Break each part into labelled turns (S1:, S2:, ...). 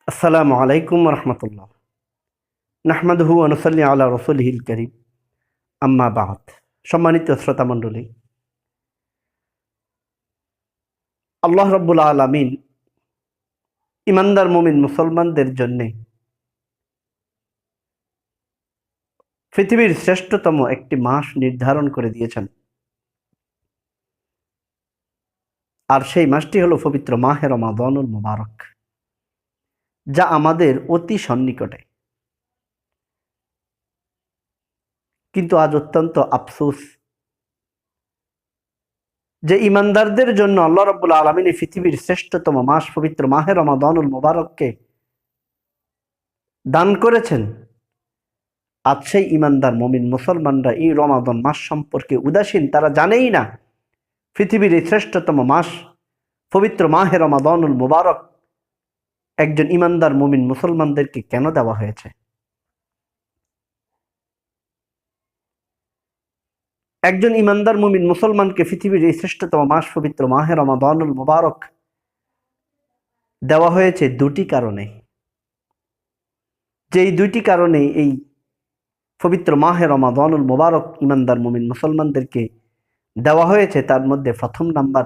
S1: আসসালামু আলাইকুম রহমতুল্লাহ। নাহমাদুহু ওয়া নুসাল্লি আলা রাসূলিহিল কারীম, আম্মা বা'দ। সম্মানিত শ্রোতা মণ্ডলী, আল্লাহ রাব্বুল আলামিন ইমানদার মুমিন মুসলমানদের জন্য পৃথিবীর শ্রেষ্ঠতম একটি মাস নির্ধারণ করে দিয়েছেন। আর সেই মাসটি হলো পবিত্র মাহে রমাদানুল মুবারক, যা আমাদের অতি সন্নিকটে। কিন্তু আজ অত্যন্ত আফসোস যে ইমানদারদের জন্য আল্লাহ রাব্বুল আলামিন এই পৃথিবীর শ্রেষ্ঠতম মাস পবিত্র মাহে রমাদানুল মুবারককে দান করেছেন। আজ সেই ইমানদার মুমিন মুসলমানরা এই রমাদান মাস সম্পর্কে উদাসীন। তারা জানেই না পৃথিবীর এই শ্রেষ্ঠতম মাস পবিত্র মাহে রমাদানুল মুবারক একজন ইমানদার মুমিন মুসলমানদেরকে কেন দেওয়া হয়েছে। একজন ইমানদার মুমিন মুসলমানকে পৃথিবীর এই শ্রেষ্ঠতম মাস পবিত্র মাহে রমাদানুল মুবারক দেওয়া হয়েছে দুটি কারণে। যেই দুইটি কারণে এই পবিত্র মাহে রমাদানুল মুবারক ইমানদার মুমিন মুসলমানদেরকে দেওয়া হয়েছে, তার মধ্যে প্রথম নাম্বার,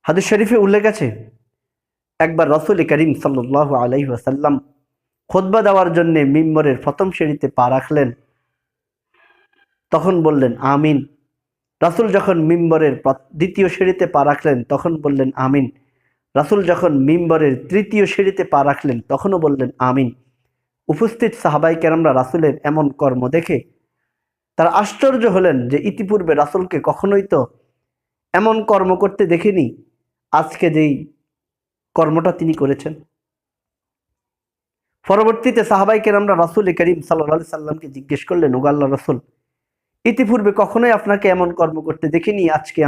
S1: হাদিস শরীফে উল্লেখ আছে, একবার রাসূল করিম সাল্লাল্লাহু আলাইহি ওয়াসাল্লাম খুতবা দেওয়ার জন্য মিম্বরের প্রথম সিঁড়িতে পা রাখলেন। তখন বললেন আমিন। রাসূল যখন মিম্বরের দ্বিতীয় সিঁড়িতে পা রাখলেন তখন বললেন আমিন। রাসূল যখন মিম্বরের তৃতীয় সিঁড়িতে পা রাখলেন তখনও বললেন আমিন। উপস্থিত সাহাবায়ে কেরামরা রাসূলের এমন কর্ম দেখে তারা আশ্চর্য হলেন যে ইতিপূর্বে রাসূলকে কখনোই তো এমন কর্ম করতে দেখিনি, আজকে যেই কর্মটা তিনি করেছেন। পরবর্তীতে সাহাবায়ে কেরামরা রাসূল করিম সাল্লাল্লাহু আলাইহি সাল্লামকে জিজ্ঞেস করলেন, ওগো আল্লাহর রাসূল, ইতিপূর্বে কখনোই আপনাকে এমন কর্ম করতে দেখিনি, আজকে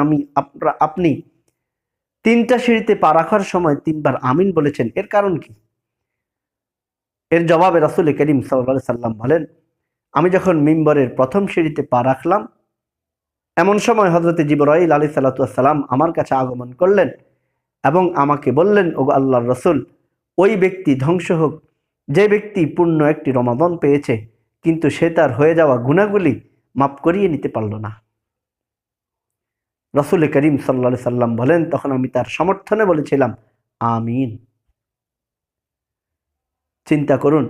S1: আপনি তিনটা সিঁড়িতে পা রাখার সময় তিনবার আমিন বলেছেন, এর কারণ কি? এর জবাবে রাসূল করিম সাল্লাল্লাহু আলাইহি সাল্লাম বলেন, আমি যখন মিম্বরের প্রথম সিঁড়িতে পা রাখলাম এমন সময় হযরত জিবরাইল আলাইহিস সালাতু ওয়াস সালাম আমার কাছে আগমন করলেন এবং আমাকে বললেন, ওগো আল্লাহর রাসূল, ওই ব্যক্তি ধ্বংস হোক যে ব্যক্তি পূর্ণ একটি রমাদান পেয়েছে কিন্তু সে তার হয়ে যাওয়া গুনাহগুলি মাফ করিয়ে নিতে পারল না। রাসূল করিম সাল্লাল্লাহু আলাইহি সাল্লাম বলেন, তখন আমি তার সমর্থনে বলেছিলাম আমিন। চিন্তা করুন,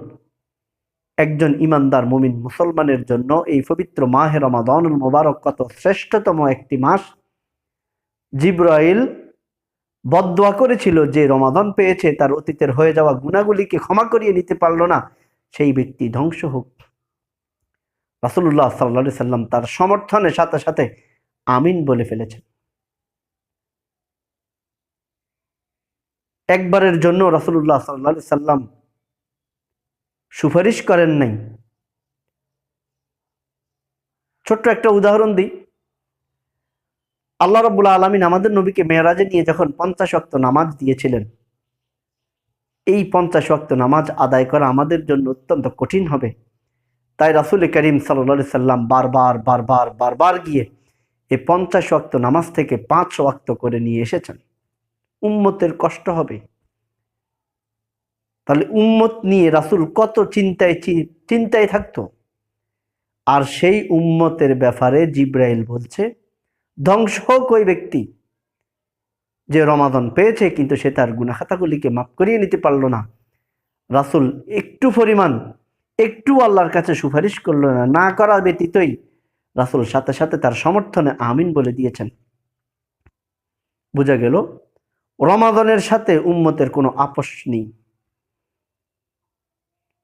S1: একজন ইমানদার মুমিন মুসলমানের জন্য এই পবিত্র মাহে রমাদানুল মুবারক কত শ্রেষ্ঠতম একটি মাস। জিবরাইল বদদোয়া করেছিল যে রমাদান পেয়েছে তার অতীতের হয়ে যাওয়া গুনাহগুলিকে ক্ষমা করিয়ে নিতে পারল না, সেই ব্যক্তি ধ্বংস হোক। রাসূলুল্লাহ সাল্লাল্লাহু আলাইহি সাল্লাম তার সমর্থনের সাথে সাথে আমিন বলে ফেলেছেন। একবারের জন্য রাসূলুল্লাহ সাল্লাল্লাহু আলাইহি সাল্লাম সুপারিশ করেন নাই। ছোট্ট একটা উদাহরণ দিই। আল্লাহ রাব্বুল আলামিন আমাদের নবীকে মেরাজে নিয়ে যখন 50 ওয়াক্ত নামাজ দিয়েছিলেন, এই 50 ওয়াক্ত নামাজ আদায় করা আমাদের জন্য অত্যন্ত কঠিন হবে। তাই রাসূল করিম সাল্লাল্লাহু আলাইহি সাল্লাম বারবার গিয়ে এই 50 ওয়াক্ত নামাজ থেকে 5 ওয়াক্ত করে নিয়ে এসেছেন। উম্মতের কষ্ট হবে। তাহলে উম্মত নিয়ে রাসূল কত চিন্তায় থাকতো। আর সেই উম্মতের ব্যাপারে জিবরাইল বলছে, ধ্বংস হোক ওই ব্যক্তি যে রমাদান পেয়েছে কিন্তু সে তার গুনাহ খাতাগুলিকে মাফ করিয়ে নিতে পারল না। রাসূল একটু আল্লাহর কাছে সুপারিশ করল না, না করা ব্যতীতই রাসূল সাথে সাথে তার সমর্থনে আমিন বলে দিয়েছেন। বোঝা গেল রমাদানের সাথে উম্মতের কোনো আপোষ নেই,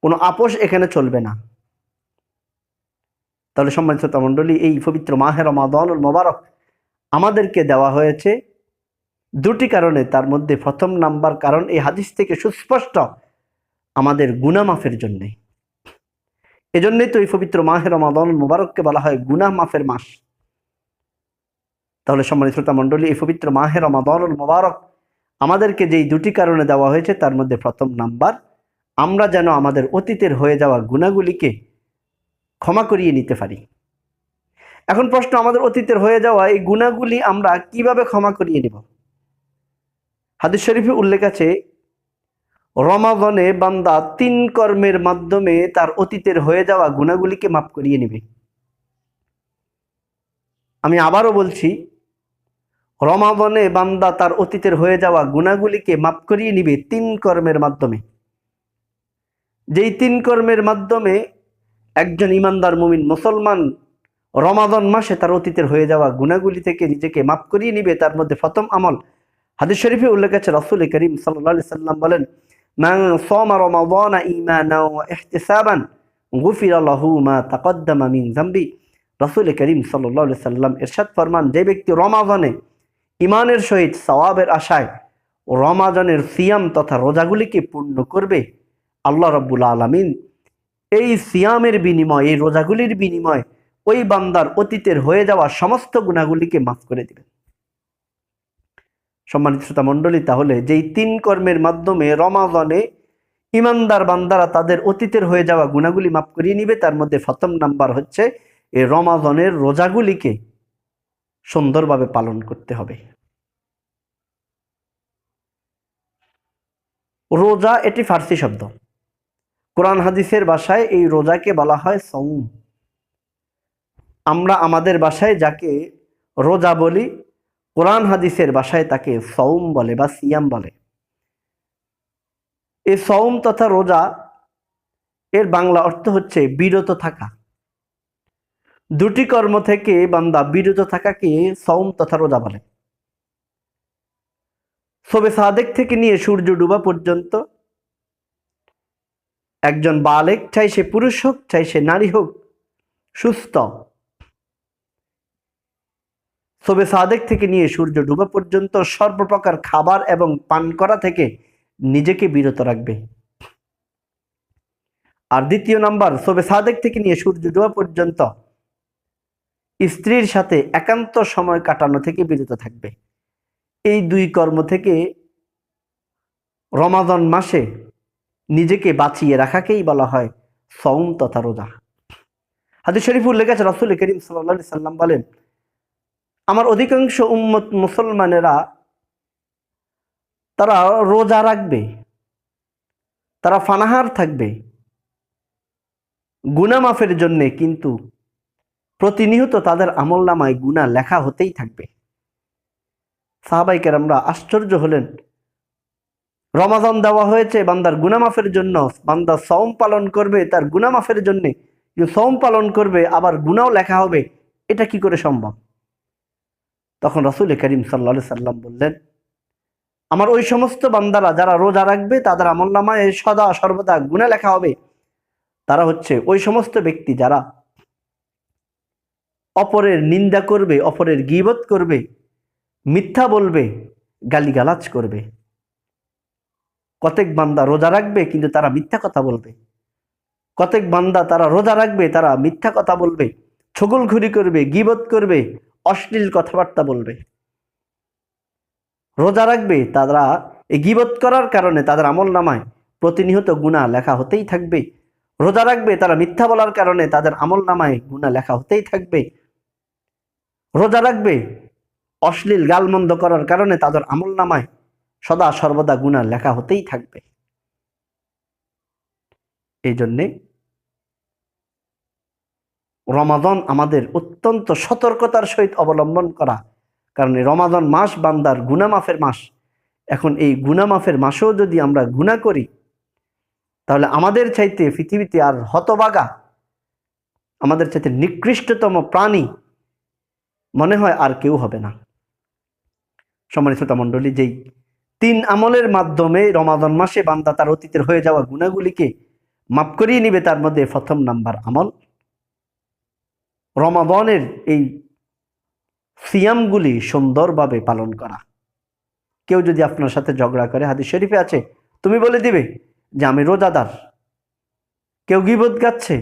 S1: কোনো আপোষ এখানে চলবে না। তাহলে সম্মানিত শ্রোতা মণ্ডলী, এই পবিত্র মাহে রমাদানুল মুবারক আমাদেরকে দেওয়া হয়েছে দুটি কারণে। তার মধ্যে প্রথম নাম্বার কারণ এই হাদিস থেকে সুস্পষ্ট, আমাদের গুনাহ মাফের জন্যে। এজন্যই তো এই পবিত্র মাহে রমাদানুল মুবারককে বলা হয় গুনাহ মাফের মাস। তাহলে সম্মানিত শ্রোতা মণ্ডলী, এই পবিত্র মাহে রমাদানুল মুবারক আমাদেরকে যেই দুটি কারণে দেওয়া হয়েছে তার মধ্যে প্রথম নাম্বার, আমরা যেন আমাদের অতীতের হয়ে যাওয়া গুনাহগুলিকে ক্ষমা করিয়ে নিতে পারি। এখন প্রশ্ন, আমাদের অতীতের হয়ে যাওয়া এই গুনাহগুলি আমরা কিভাবে ক্ষমা করিয়ে নেব? হাদিস শরীফে উল্লেখ আছে, রমাদানে বান্দা 3 কর্মের মাধ্যমে তার অতীতের হয়ে যাওয়া গুনাহগুলিকে মাফ করিয়ে নেবে। আমি আবারও বলছি, রমাদানে বান্দা তার অতীতের হয়ে যাওয়া গুনাহগুলিকে মাফ করিয়ে নিবে 3 কর্মের মাধ্যমে। যেই 3 কর্মের মাধ্যমে একজন ইমানদার মুমিন মুসলমান রমাদান মাসে তার অতীতের হয়ে যাওয়া গুনাহগুলি থেকে নিজেকে মাফ করিয়ে নিবে, তার মধ্যে প্রথম আমল হাদিস শরীফে উল্লেখ আছে, রাসূল করিম সাল্লাল্লাহু আলাইহি সাল্লাম বলেন, মান সামা রমাদানা ঈমানান ওয়া ইহতিসাবান গুফিরা লাহু মা তাকদ্দামা মিন যামবি। রাসূল করিম সাল্লাল্লাহু আলাইহি সাল্লাম ইরশাদ ফরমান, যে ব্যক্তি রমাদানে ঈমানের সহিত সওয়াবের আশায় রমাদানের সিয়াম তথা রোজাগুলিকে পূর্ণ করবে, আল্লাহ রাব্বুল আলামিন এই সিয়ামের বিনিময়, এই রোজাগুলির বিনিময় ওই বান্দার অতীতের হয়ে যাওয়া সমস্ত গুনাহগুলিকে মাফ করে দিবেন। সম্মানিত শ্রোতা মণ্ডলী, তাহলে যেই 3 কর্মের মাধ্যমে রমাদানে ইমানদার বান্দারা তাদের অতীতের হয়ে যাওয়া গুনাহগুলি মাফ করিয়ে নিবে, তার মধ্যে প্রথম নাম্বার হচ্ছে এই রমাদানের রোজাগুলিকে সুন্দরভাবে পালন করতে হবে। রোজা এটি ফার্সি শব্দ। কোরআন হাদিসের ভাষায় এই রোজাকে বলা হয় সওম। আমরা আমাদের ভাষায় যাকে রোজা বলি, কোরআন হাদিসের ভাষায় তাকে সওম বলে বা সিয়াম বলে। এই সওম তথা রোজা এর বাংলা অর্থ হচ্ছে বিরত থাকা। দুটি কর্ম থেকে বান্দা বিরত থাকাকে সওম তথা রোজা বলে। শবে সাদেক থেকে নিয়ে সূর্য ডুবা পর্যন্ত একজন বালেগ, চাই সে পুরুষ হোক চাই সে নারী হোক, সুস্থ শবে সাদেক থেকে নিয়ে সূর্য ডুবা পর্যন্ত সর্বপ্রকার খাবার এবং পান করা থেকে নিজেকে বিরত রাখবে। আর দ্বিতীয় নাম্বার, শবে সাদেক থেকে নিয়ে সূর্য ডুবা পর্যন্ত স্ত্রীর সাথে একান্ত সময় কাটানো থেকে বিরত থাকবে। এই 2 কর্ম থেকে রমাদান মাসে নিজেকে বাঁচিয়ে রাখাকেই বলা হয় সওম তথা রোজা। হাদিস শরীফে উল্লেখ আছে, রাসূল করিম সাল্লাল্লাহু আলাইহি সাল্লাম বলেন, আমার অধিকাংশ উম্মত মুসলমানেরা তারা রোজা রাখবে, তারা ফানাহার থাকবে গুনাহ মাফের জন্যে, কিন্তু প্রতিনিয়ত তাদের আমলনামায় গুনাহ লেখা হতেই থাকবে। সাহাবায়ে কেরামরা আশ্চর্য হলেন, রমাদান দেওয়া হয়েছে বান্দার গুনাহ মাফের জন্য, বান্দা সওম পালন করবে তার গুনাহ মাফের জন্য, সওম পালন করবে আবার গুনাহও লেখা হবে, এটা কি করে সম্ভব? তখন রাসূল করিম সাল্লাল্লাহু আলাইহি সাল্লাম বললেন, আমার ওই সমস্ত বান্দারা যারা রোজা রাখবে তাদের আমলনামায় সদা সর্বদা গুনাহ লেখা হবে, তারা হচ্ছে ওই সমস্ত ব্যক্তি যারা অপরের নিন্দা করবে, অপরের গীবত করবে, মিথ্যা বলবে, গালিগালাজ করবে। কতক বান্দা রোজা রাখবে কিন্তু তারা মিথ্যা কথা বলবে, কতক বান্দা তারা রোজা রাখবে তারা মিথ্যা কথা বলবে, ছগলখুরি করবে, গীবত করবে, অশ্লীল কথাবার্তা বলবে। রোজা রাখবে তারা এই গীবত করার কারণে তাদের আমলনামায় প্রতিনিয়ত গুনাহ লেখা হতেই থাকবে। রোজা রাখবে তারা মিথ্যা বলার কারণে তাদের আমলনামায় গুনাহ লেখা হতেই থাকবে। রোজা রাখবে অশ্লীল গালমন্দ করার কারণে তাদের আমলনামায় সদা সর্বদা গুনাহ লেখা হতেই থাকবে। এই জন্যে রমাদান আমাদের অত্যন্ত সতর্কতার সহিত অবলম্বন করা, কারণ এই রমাদান মাস বান্দার গুনাহ মাফের মাস। এখন এই গুনাহ মাফের মাসেও যদি আমরা গুনাহ করি, তাহলে আমাদের চাইতে পৃথিবীতে আর হতভাগা, আমাদের চাইতে নিকৃষ্টতম প্রাণী মনে হয় আর কেউ হবে না। সম্মানিত শ্রোতা মণ্ডলী, যেই 3 আমলের মাধ্যমে রমাদান মাসে বান্দা তার অতীতের হয়ে যাওয়া গুনাহগুলিকে মাফ করিয়ে নিবে, তার মধ্যে প্রথম নাম্বার আমল রমাদানের এই সিয়ামগুলি সুন্দরভাবে পালন করা। কেউ যদি আপনার সাথে ঝগড়া করে, হাদিস শরীফে আছে, তুমি বলে দিবে যে আমি রোজাদার। কেউ গীবত গাচ্ছে,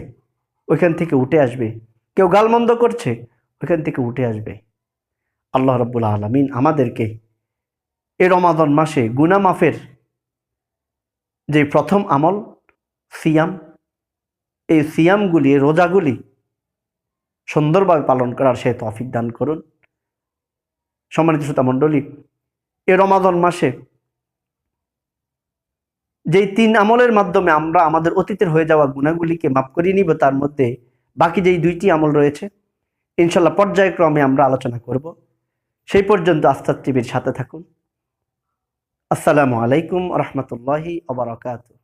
S1: ওইখান থেকে উঠে আসবে। কেউ গালমন্দ করছে, ওইখান থেকে উঠে আসবে। আল্লাহ রাব্বুল আলামিন আমাদেরকে এই রমাদান মাসে গুনাহ মাফের যে প্রথম আমল সিয়াম, এই সিয়ামগুলি, রোজাগুলি সুন্দরভাবে পালন করার সে তৌফিক দান করুন। সম্মানিত শ্রোতা মণ্ডলী, এই রমাদান মাসে যেই 3 আমলের মাধ্যমে আমরা আমাদের অতীতের হয়ে যাওয়া গুনাহগুলিকে মাফ করিয়ে নিব, তার মধ্যে বাকি যেই 2টি আমল রয়েছে ইনশাল্লাহ পর্যায়ক্রমে আমরা আলোচনা করব। সেই পর্যন্ত আস্তাদ টিভির সাথে থাকুন। আসসালামু আলাইকুম ওয়া রাহমাতুল্লাহি ওয়া বারাকাতুহু।